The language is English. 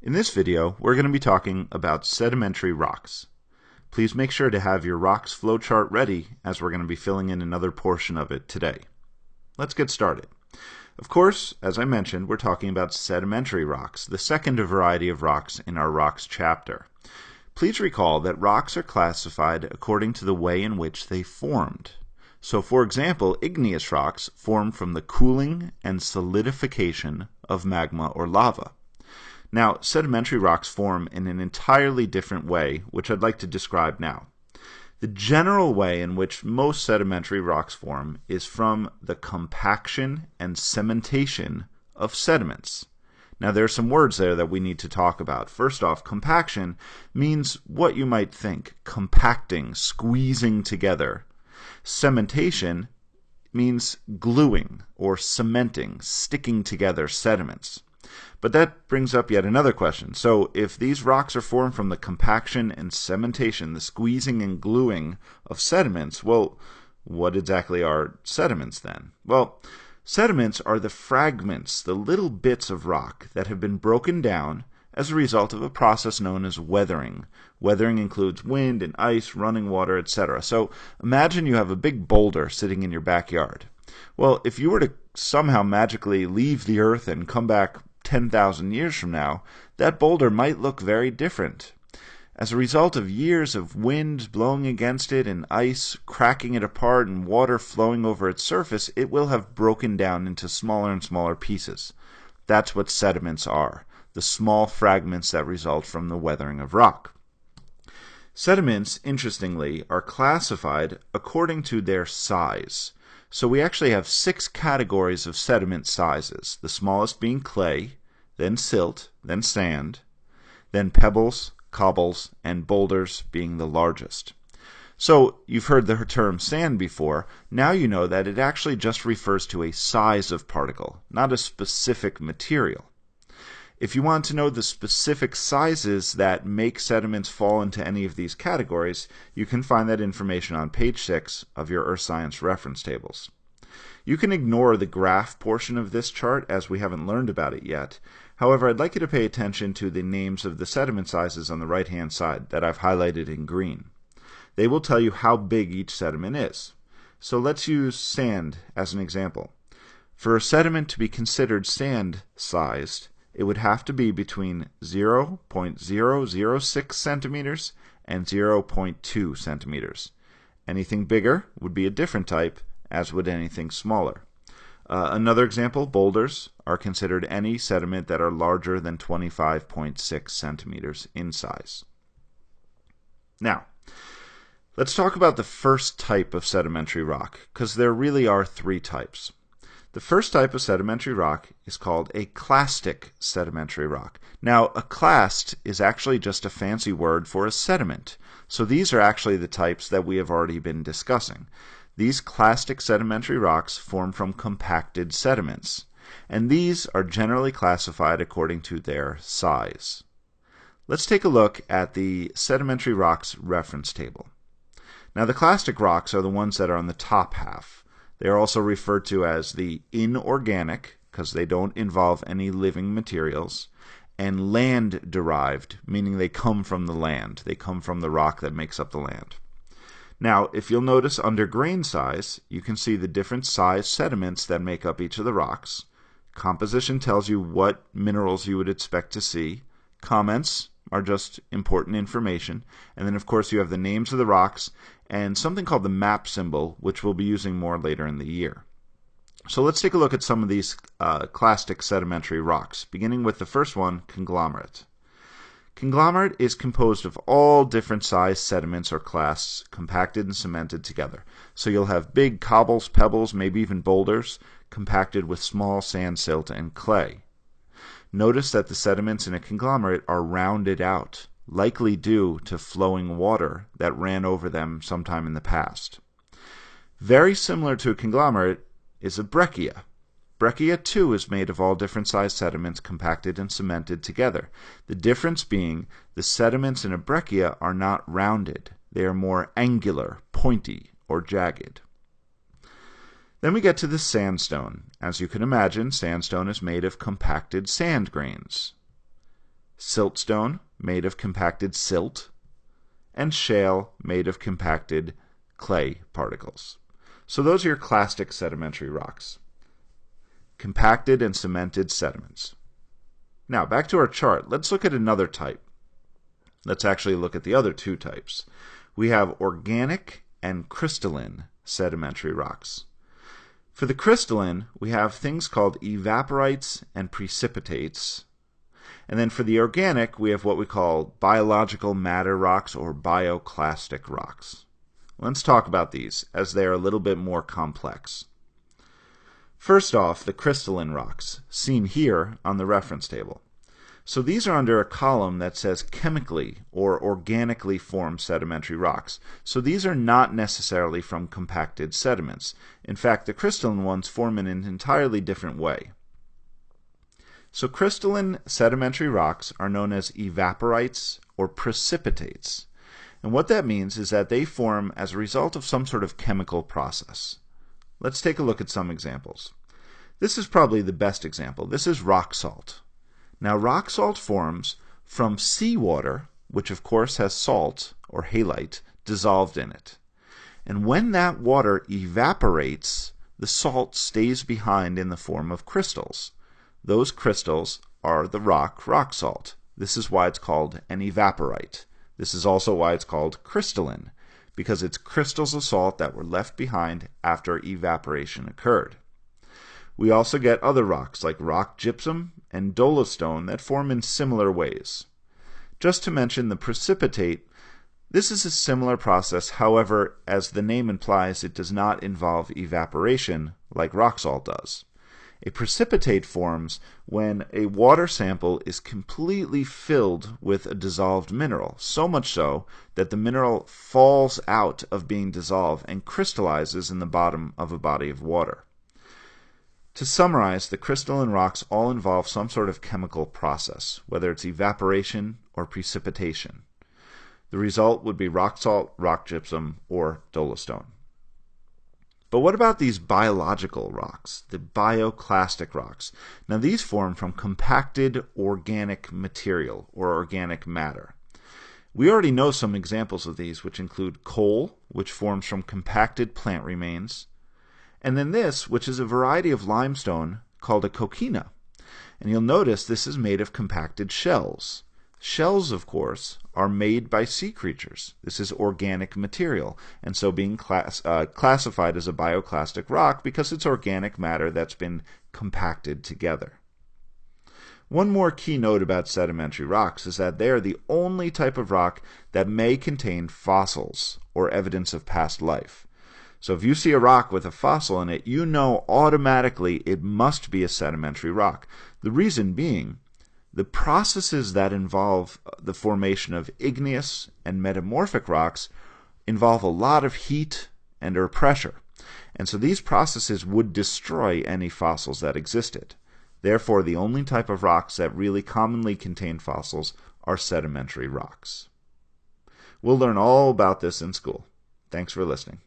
In this video, we're going to be talking about sedimentary rocks. Please make sure to have your rocks flowchart ready as we're going to be filling in another portion of it today. Let's get started. Of course, as I mentioned, we're talking about sedimentary rocks, the second variety of rocks in our rocks chapter. Please recall that rocks are classified according to the way in which they formed. So, for example, igneous rocks form from the cooling and solidification of magma or lava. Now, sedimentary rocks form in an entirely different way, which I'd like to describe now. The general way in which most sedimentary rocks form is from the compaction and cementation of sediments. Now, there are some words there that we need to talk about. First off, compaction means what you might think: compacting, squeezing together. Cementation means gluing or cementing, sticking together sediments. But that brings up yet another question. So if these rocks are formed from the compaction and cementation, the squeezing and gluing of sediments, well, what exactly are sediments then? Well, sediments are the fragments, the little bits of rock that have been broken down as a result of a process known as weathering. Weathering includes wind and ice, running water, etc. So imagine you have a big boulder sitting in your backyard. Well, if you were to somehow magically leave the earth and come back 10,000 years from now, that boulder might look very different. As a result of years of wind blowing against it and ice cracking it apart and water flowing over its surface, it will have broken down into smaller and smaller pieces. That's what sediments are, the small fragments that result from the weathering of rock. Sediments, interestingly, are classified according to their size. So we actually have 6 categories of sediment sizes, the smallest being clay, then silt, then sand, then pebbles, cobbles, and boulders being the largest. So you've heard the term sand before. Now you know that it actually just refers to a size of particle, not a specific material. If you want to know the specific sizes that make sediments fall into any of these categories, you can find that information on page 6 of your Earth Science reference tables. You can ignore the graph portion of this chart as we haven't learned about it yet. However, I'd like you to pay attention to the names of the sediment sizes on the right-hand side that I've highlighted in green. They will tell you how big each sediment is. So let's use sand as an example. For a sediment to be considered sand-sized, it would have to be between 0.006 centimeters and 0.2 centimeters. Anything bigger would be a different type, as would anything smaller. Another example, boulders are considered any sediment that are larger than 25.6 centimeters in size. Now, let's talk about the first type of sedimentary rock, because there really are 3 types. The first type of sedimentary rock is called a clastic sedimentary rock. Now, a clast is actually just a fancy word for a sediment. So these are actually the types that we have already been discussing. These clastic sedimentary rocks form from compacted sediments, and these are generally classified according to their size. Let's take a look at the sedimentary rocks reference table. Now, the clastic rocks are the ones that are on the top half. They are also referred to as the inorganic, because they don't involve any living materials, and land-derived, meaning they come from the land. They come from the rock that makes up the land. Now, if you'll notice under grain size, you can see the different size sediments that make up each of the rocks. Composition tells you what minerals you would expect to see. Comments are just important information. And then, of course, you have the names of the rocks and something called the map symbol, which we'll be using more later in the year. So let's take a look at some of these clastic sedimentary rocks, beginning with the first one, conglomerate. Conglomerate is composed of all different size sediments or clasts compacted and cemented together. So you'll have big cobbles, pebbles, maybe even boulders, compacted with small sand, silt, and clay. Notice that the sediments in a conglomerate are rounded out, likely due to flowing water that ran over them sometime in the past. Very similar to a conglomerate is a breccia. Breccia, too, is made of all different sized sediments compacted and cemented together. The difference being the sediments in a breccia are not rounded. They are more angular, pointy, or jagged. Then we get to the sandstone. As you can imagine, sandstone is made of compacted sand grains. siltstone, made of compacted silt, and shale, made of compacted clay particles. So those are your clastic sedimentary rocks. Compacted and cemented sediments. Now, back to our chart. Let's look at another type. Let's actually look at the other two types. We have organic and crystalline sedimentary rocks. For the crystalline, we have things called evaporites and precipitates. And then for the organic, we have what we call biological matter rocks or bioclastic rocks. Let's talk about these, as they are a little bit more complex. First off, the crystalline rocks, seen here on the reference table. So these are under a column that says chemically or organically formed sedimentary rocks. So these are not necessarily from compacted sediments. In fact, the crystalline ones form in an entirely different way. So crystalline sedimentary rocks are known as evaporites or precipitates. And what that means is that they form as a result of some sort of chemical process. Let's take a look at some examples. This is probably the best example. This is rock salt. Now, rock salt forms from seawater, which of course has salt, or halite, dissolved in it. And when that water evaporates, the salt stays behind in the form of crystals. Those crystals are the rock salt. This is why it's called an evaporite. This is also why it's called crystalline, because it's crystals of salt that were left behind after evaporation occurred. We also get other rocks like rock gypsum and dolostone that form in similar ways. Just to mention the precipitate, this is a similar process, however, as the name implies, it does not involve evaporation like rock salt does. A precipitate forms when a water sample is completely filled with a dissolved mineral, so much so that the mineral falls out of being dissolved and crystallizes in the bottom of a body of water. To summarize, the crystalline rocks all involve some sort of chemical process, whether it's evaporation or precipitation. The result would be rock salt, rock gypsum, or dolostone. But what about these biological rocks, the bioclastic rocks? Now these form from compacted organic material or organic matter. We already know some examples of these, which include coal, which forms from compacted plant remains, and then this, which is a variety of limestone called a coquina. And you'll notice this is made of compacted shells. Shells, of course, are made by sea creatures. This is organic material, and so being classified as a bioclastic rock because it's organic matter that's been compacted together. One more key note about sedimentary rocks is that they are the only type of rock that may contain fossils or evidence of past life. So if you see a rock with a fossil in it, you know automatically it must be a sedimentary rock. The reason being, the processes that involve the formation of igneous and metamorphic rocks involve a lot of heat and or pressure. And so these processes would destroy any fossils that existed. Therefore, the only type of rocks that really commonly contain fossils are sedimentary rocks. We'll learn all about this in school. Thanks for listening.